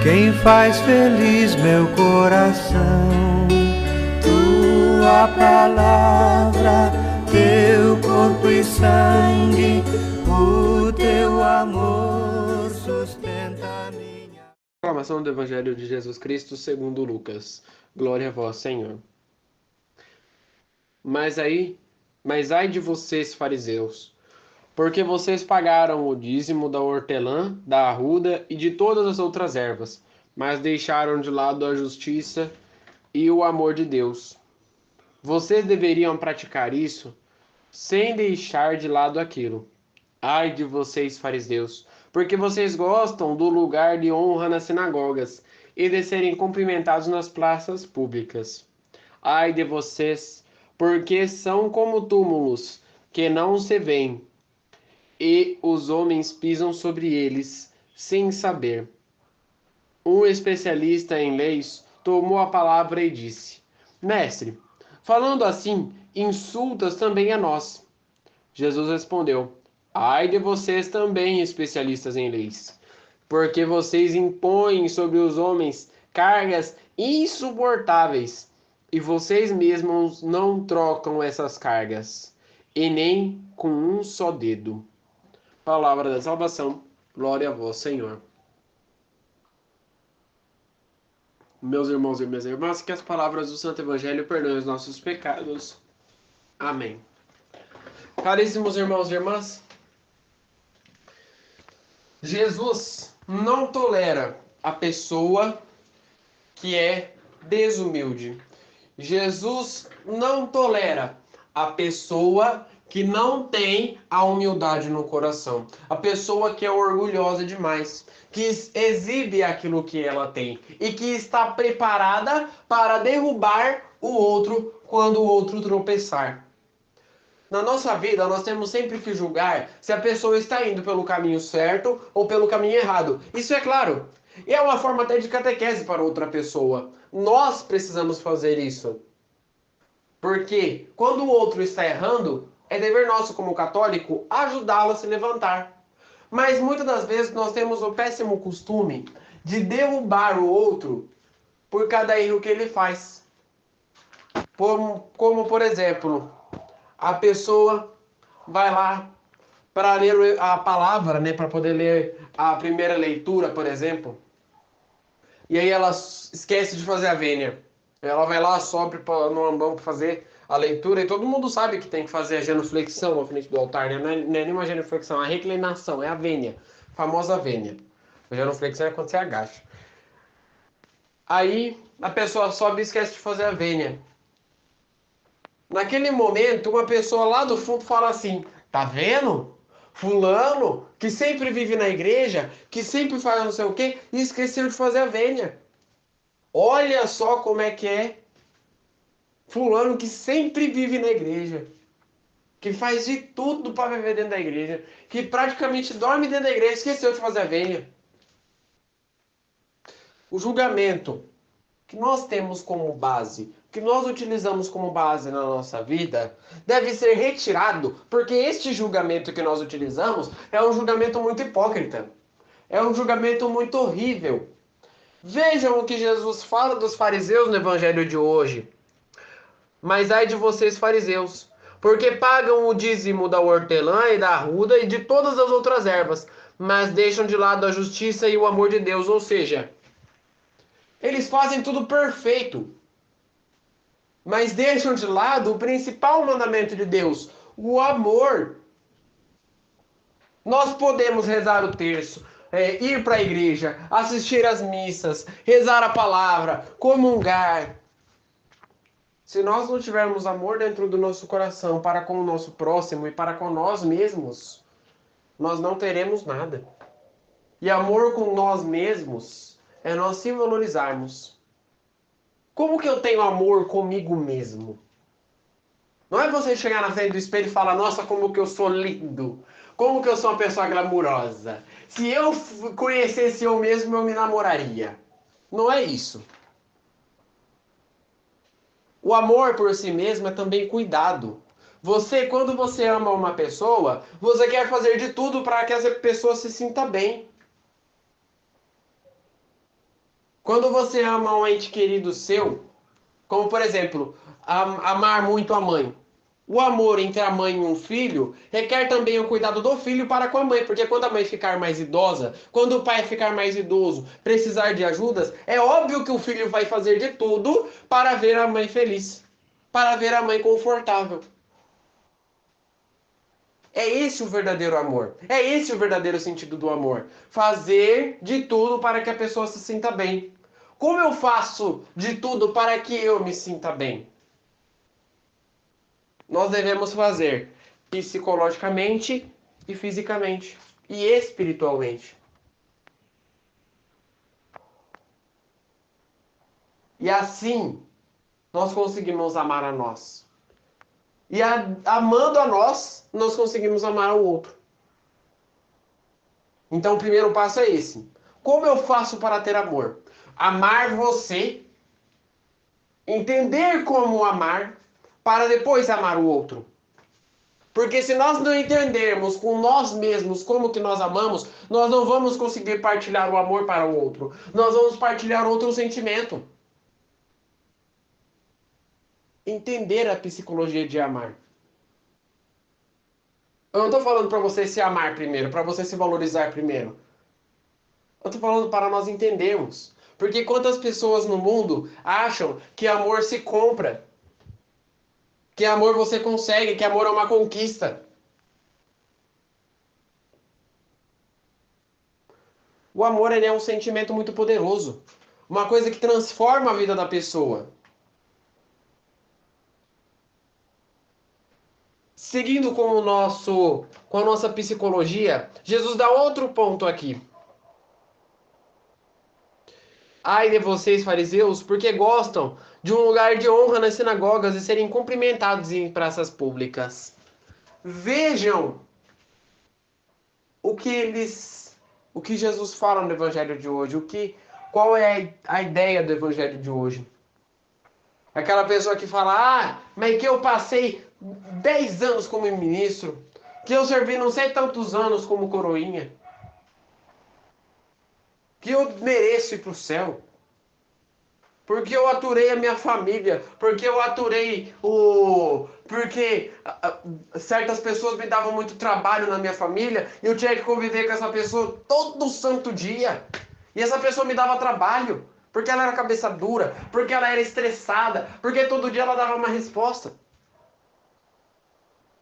quem faz feliz meu coração. Tua palavra, teu corpo e sangue, o teu amor sustenta minha. Proclamação do Evangelho de Jesus Cristo segundo Lucas. Glória a vós, Senhor. Mas ai de vocês, fariseus, porque vocês pagaram o dízimo da hortelã, da arruda e de todas as outras ervas, mas deixaram de lado a justiça e o amor de Deus. Vocês deveriam praticar isso sem deixar de lado aquilo. Ai de vocês, fariseus, porque vocês gostam do lugar de honra nas sinagogas e de serem cumprimentados nas praças públicas. Ai de vocês, porque são como túmulos que não se veem, e os homens pisam sobre eles sem saber. Um especialista em leis tomou a palavra e disse: Mestre, falando assim, insultas também a nós. Jesus respondeu: Ai de vocês também, especialistas em leis, porque vocês impõem sobre os homens cargas insuportáveis, e vocês mesmos não trocam essas cargas, e nem com um só dedo. Palavra da salvação, glória a vós, Senhor. Meus irmãos e minhas irmãs, que as palavras do Santo Evangelho perdoem os nossos pecados. Amém. Caríssimos irmãos e irmãs, Jesus não tolera a pessoa que é desumilde. Jesus não tolera a pessoa que não tem a humildade no coração. A pessoa que é orgulhosa demais, que exibe aquilo que ela tem e que está preparada para derrubar o outro quando o outro tropeçar. Na nossa vida, nós temos sempre que julgar se a pessoa está indo pelo caminho certo ou pelo caminho errado. Isso é claro. E é uma forma até de catequese para outra pessoa. Nós precisamos fazer isso. Porque quando o outro está errando, é dever nosso como católico ajudá-lo a se levantar. Mas muitas das vezes nós temos o péssimo costume de derrubar o outro por cada erro que ele faz. Como por exemplo, a pessoa vai lá para ler a palavra, né, para poder ler a primeira leitura, por exemplo. E aí ela esquece de fazer a vênia. Ela vai lá, sobe no ambão para fazer a leitura e todo mundo sabe que tem que fazer a genuflexão na frente do altar, né? Não é nenhuma genuflexão, é a reclinação, é a vênia, a famosa vênia. A genuflexão é quando você agacha. Aí a pessoa sobe e esquece de fazer a vênia. Naquele momento, uma pessoa lá do fundo fala assim: tá vendo? Fulano, que sempre vive na igreja, que sempre faz não sei o quê, e esqueceu de fazer a vênia. Olha só como é que é. Fulano que sempre vive na igreja, que faz de tudo para viver dentro da igreja, que praticamente dorme dentro da igreja, esqueceu de fazer a vênia. O julgamento que nós temos como base, que nós utilizamos como base na nossa vida, deve ser retirado, porque este julgamento que nós utilizamos é um julgamento muito hipócrita. É um julgamento muito horrível. Vejam o que Jesus fala dos fariseus no evangelho de hoje. Mas ai de vocês, fariseus, porque pagam o dízimo da hortelã e da arruda e de todas as outras ervas, mas deixam de lado a justiça e o amor de Deus, ou seja, eles fazem tudo perfeito, mas deixam de lado o principal mandamento de Deus, o amor. Nós podemos rezar o terço, ir para a igreja, assistir às missas, rezar a palavra, comungar. Se nós não tivermos amor dentro do nosso coração para com o nosso próximo e para com nós mesmos, nós não teremos nada. E amor com nós mesmos é nós se valorizarmos. Como que eu tenho amor comigo mesmo? Não é você chegar na frente do espelho e falar: nossa, como que eu sou lindo. Como que eu sou uma pessoa glamurosa. Se eu conhecesse eu mesmo, eu me namoraria. Não é isso. O amor por si mesmo é também cuidado. Você, quando você ama uma pessoa, você quer fazer de tudo para que essa pessoa se sinta bem. Quando você ama um ente querido seu, como por exemplo, amar muito a mãe. O amor entre a mãe e um filho requer também o cuidado do filho para com a mãe, porque quando a mãe ficar mais idosa, quando o pai ficar mais idoso, precisar de ajudas, é óbvio que o filho vai fazer de tudo para ver a mãe feliz, para ver a mãe confortável. É esse o verdadeiro amor. É esse o verdadeiro sentido do amor. Fazer de tudo para que a pessoa se sinta bem. Como eu faço de tudo para que eu me sinta bem? Nós devemos fazer psicologicamente e fisicamente e espiritualmente. E assim nós conseguimos amar a nós. E amando a nós, nós conseguimos amar ao outro. Então o primeiro passo é esse. Como eu faço para ter amor? Amar você, entender como amar, para depois amar o outro. Porque se nós não entendermos com nós mesmos como que nós amamos, nós não vamos conseguir partilhar o amor para o outro. Nós vamos partilhar outro sentimento. Entender a psicologia de amar. Eu não estou falando para você se amar primeiro, para você se valorizar primeiro. Eu estou falando para nós entendermos. Porque quantas pessoas no mundo acham que amor se compra, que amor você consegue, que amor é uma conquista. O amor ele é um sentimento muito poderoso, uma coisa que transforma a vida da pessoa. Seguindo com a nossa psicologia, Jesus dá outro ponto aqui. Ai de vocês, fariseus, porque gostam de um lugar de honra nas sinagogas e serem cumprimentados em praças públicas. Vejam o que Jesus fala no Evangelho de hoje, qual é a ideia do Evangelho de hoje. Aquela pessoa que fala, mas que eu passei 10 anos como ministro, que eu servi não sei tantos anos como coroinha, que eu mereço ir para o céu. Porque eu aturei a minha família, porque eu aturei o... Porque certas pessoas me davam muito trabalho na minha família e eu tinha que conviver com essa pessoa todo santo dia. E essa pessoa me dava trabalho, porque ela era cabeça dura, porque ela era estressada, porque todo dia ela dava uma resposta.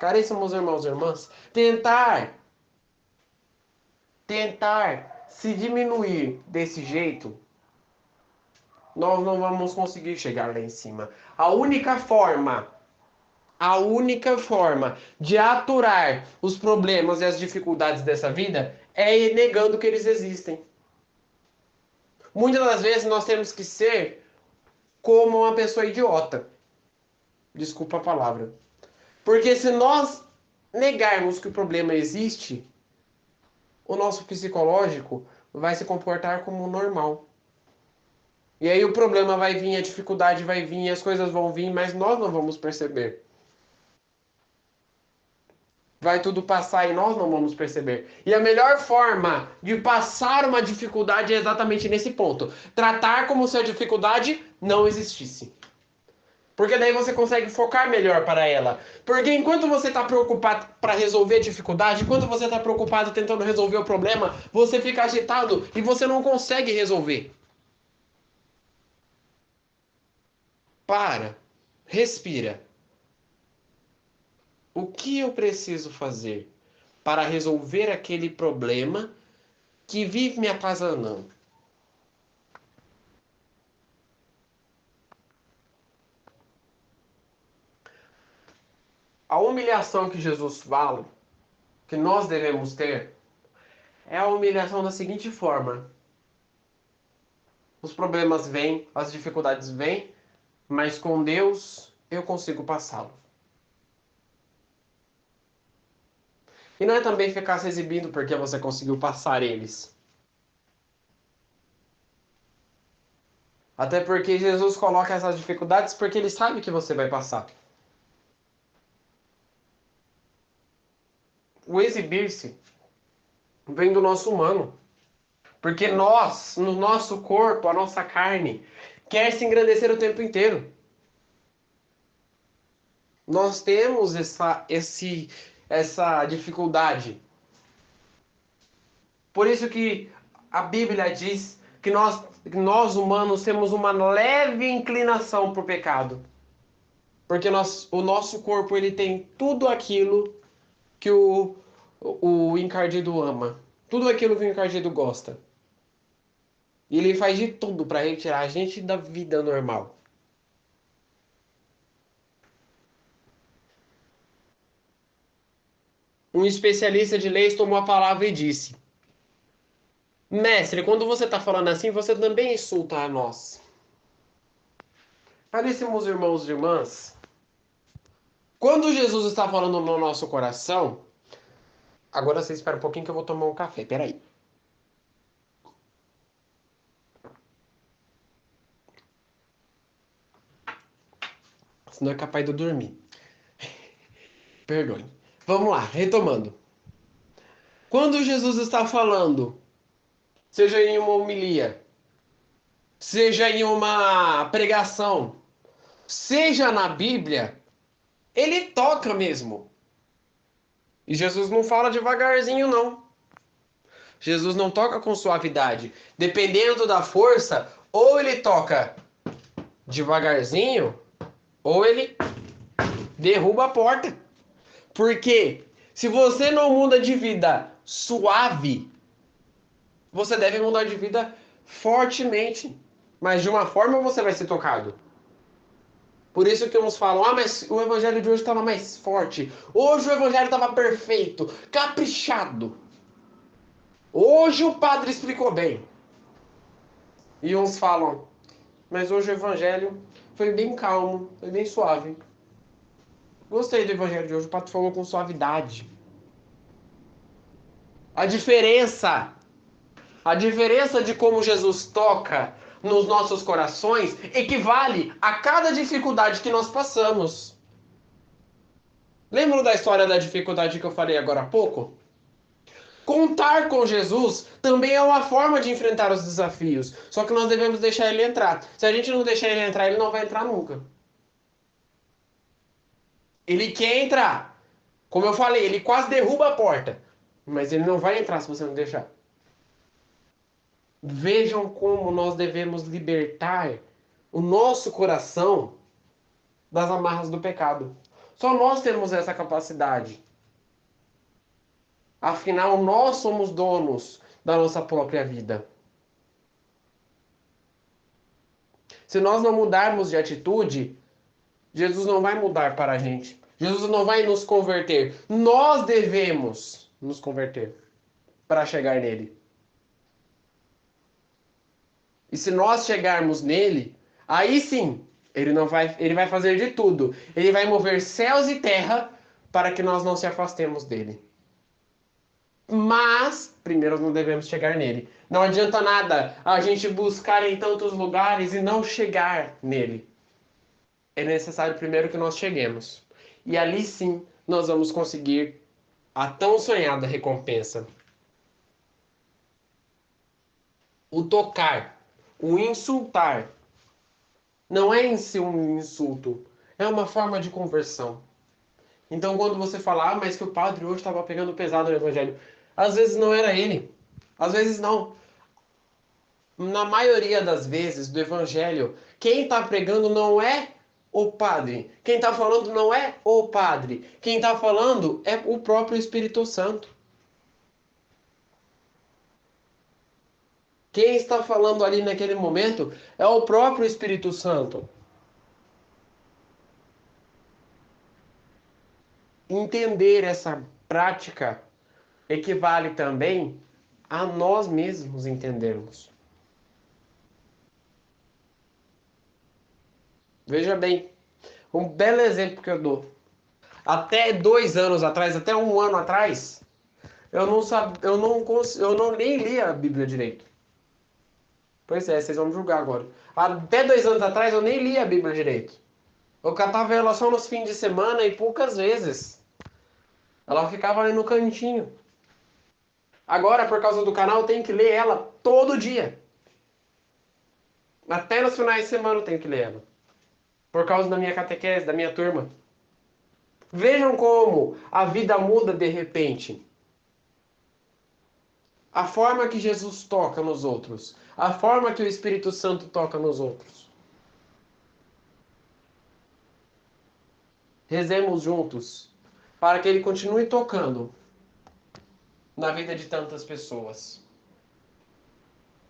Caríssimos irmãos e irmãs, tentar se diminuir desse jeito, nós não vamos conseguir chegar lá em cima. A única forma de aturar os problemas e as dificuldades dessa vida é negando que eles existem. Muitas das vezes nós temos que ser como uma pessoa idiota. Desculpa a palavra. Porque se nós negarmos que o problema existe, o nosso psicológico vai se comportar como normal. E aí o problema vai vir, a dificuldade vai vir, as coisas vão vir, mas nós não vamos perceber. Vai tudo passar e nós não vamos perceber. E a melhor forma de passar uma dificuldade é exatamente nesse ponto. Tratar como se a dificuldade não existisse. Porque daí você consegue focar melhor para ela. Porque enquanto você está preocupado para resolver a dificuldade, enquanto você está preocupado tentando resolver o problema, você fica agitado e você não consegue resolver. Para. Respira. O que eu preciso fazer para resolver aquele problema que vive me atazanando? A humilhação que Jesus fala, que nós devemos ter, é a humilhação da seguinte forma: os problemas vêm, as dificuldades vêm, mas com Deus eu consigo passá-los. E não é também ficar se exibindo porque você conseguiu passar eles. Até porque Jesus coloca essas dificuldades porque ele sabe que você vai passar. O exibir-se vem do nosso humano. Porque nós, no nosso corpo, a nossa carne, quer se engrandecer o tempo inteiro. Nós temos essa dificuldade. Por isso que a Bíblia diz que nós humanos temos uma leve inclinação para o pecado. Porque o nosso corpo ele tem tudo aquilo que o encardido ama. Tudo aquilo que o encardido gosta. E ele faz de tudo para retirar a gente da vida normal. Um especialista de leis tomou a palavra e disse: Mestre, quando você está falando assim, você também insulta a nós. Caríssimos irmãos e irmãs, quando Jesus está falando no nosso coração, agora você espera um pouquinho que eu vou tomar um café, peraí. Senão é capaz de eu dormir. Perdoe. Vamos lá, retomando. Quando Jesus está falando, seja em uma homilia, seja em uma pregação, seja na Bíblia, ele toca mesmo. E Jesus não fala devagarzinho, não. Jesus não toca com suavidade. Dependendo da força, ou ele toca devagarzinho, ou ele derruba a porta. Porque se você não muda de vida suave, você deve mudar de vida fortemente. Mas de uma forma você vai ser tocado. Por isso que uns falam, mas o evangelho de hoje estava mais forte. Hoje o evangelho estava perfeito, caprichado. Hoje o padre explicou bem. E uns falam, mas hoje o evangelho foi bem calmo, foi bem suave. Gostei do evangelho de hoje, o padre falou com suavidade. A diferença de como Jesus toca nos nossos corações equivale a cada dificuldade que nós passamos. Lembram da história da dificuldade que eu falei agora há pouco? Contar com Jesus também é uma forma de enfrentar os desafios. Só que nós devemos deixar ele entrar. Se a gente não deixar ele entrar, ele não vai entrar nunca. Ele quer entrar. Como eu falei, ele quase derruba a porta. Mas ele não vai entrar se você não deixar. Vejam como nós devemos libertar o nosso coração das amarras do pecado. Só nós temos essa capacidade. Afinal, nós somos donos da nossa própria vida. Se nós não mudarmos de atitude, Jesus não vai mudar para a gente. Jesus não vai nos converter. Nós devemos nos converter para chegar nele. E se nós chegarmos nele, aí sim, ele vai fazer de tudo. Ele vai mover céus e terra para que nós não se afastemos dele. Mas, primeiro não devemos chegar nele. Não adianta nada a gente buscar em tantos lugares e não chegar nele. É necessário primeiro que nós cheguemos. E ali sim, nós vamos conseguir a tão sonhada recompensa. O tocar, o insultar, não é em si um insulto, é uma forma de conversão. Então, quando você fala, mas que o padre hoje estava pegando pesado no evangelho, às vezes não era ele, às vezes não. Na maioria das vezes do evangelho, quem está pregando não é o padre. Quem está falando não é o padre. Quem está falando é o próprio Espírito Santo. Quem está falando ali naquele momento é o próprio Espírito Santo. Entender essa prática equivale também a nós mesmos entendermos. Veja bem, um belo exemplo que eu dou. Até 2 anos atrás, até 1 ano atrás, eu não nem lia a Bíblia direito. Pois é, vocês vão me julgar agora. Até 2 anos atrás, eu nem lia a Bíblia direito. Eu catava ela só nos fins de semana e poucas vezes. Ela ficava ali no cantinho. Agora, por causa do canal, eu tenho que ler ela todo dia. Até nos finais de semana eu tenho que ler ela. Por causa da minha catequese, da minha turma. Vejam como a vida muda de repente. A forma que Jesus toca nos outros. A forma que o Espírito Santo toca nos outros. Rezemos juntos para que ele continue tocando na vida de tantas pessoas.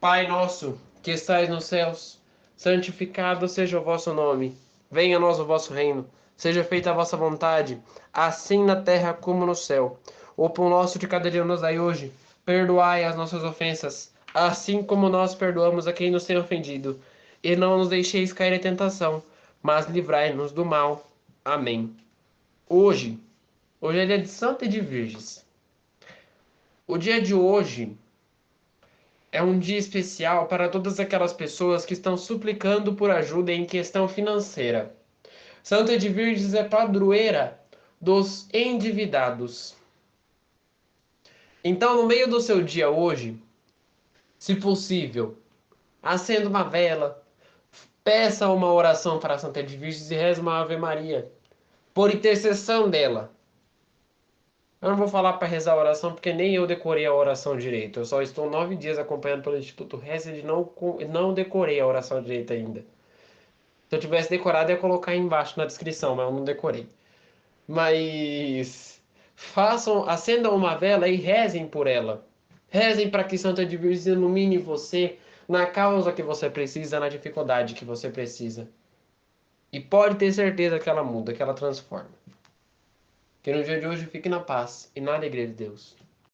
Pai nosso, que estais nos céus, santificado seja o vosso nome. Venha a nós o vosso reino. Seja feita a vossa vontade, assim na terra como no céu. O pão nosso de cada dia nos dai hoje. Perdoai as nossas ofensas, assim como nós perdoamos a quem nos tem ofendido. E não nos deixeis cair em tentação, mas livrai-nos do mal. Amém. Hoje, hoje é dia de Santa e de Virgens. O dia de hoje é um dia especial para todas aquelas pessoas que estão suplicando por ajuda em questão financeira. Santa de Virgens é padroeira dos endividados. Então, no meio do seu dia hoje, se possível, acenda uma vela, peça uma oração para a Santa de Virgens e reze uma Ave Maria, por intercessão dela. Eu não vou falar para rezar a oração porque nem eu decorei a oração direito. Eu só estou 9 dias acompanhando pelo Instituto Reza e não decorei a oração direito ainda. Se eu tivesse decorado, eu ia colocar aí embaixo na descrição, mas eu não decorei. Mas acendam uma vela e rezem por ela. Rezem para que Santa de Virgens ilumine você na causa que você precisa, na dificuldade que você precisa. E pode ter certeza que ela muda, que ela transforma. Que no dia de hoje fique na paz e na alegria de Deus.